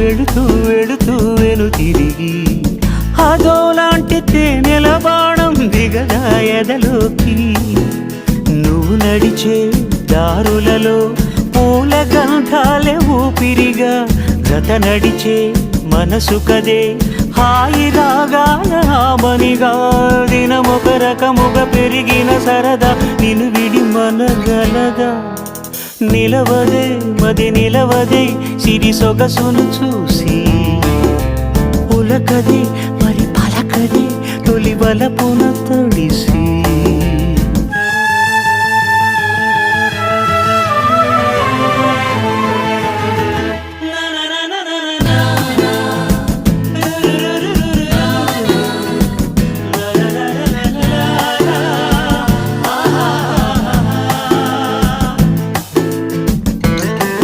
వెళుతూ వెళుతూ వెను తిరిగి అదోలాంటి తేనెల బాణం దిగదా ఎదలోకి. నువ్వు నడిచే దారులలో పూల గంధాలే ఊపిరిగా గత నడిచే మనసు కదే హాయి రాగాల ఆమనిగా. దినమొక రకముగా పెరిగిన సరదా నిన్ను విడి మనగలదా. నిలవదే మది నిలవదే సిరి సొగసును చూసి, ఉలకదే మరి పలకదే తొలి వలపున తడిసి.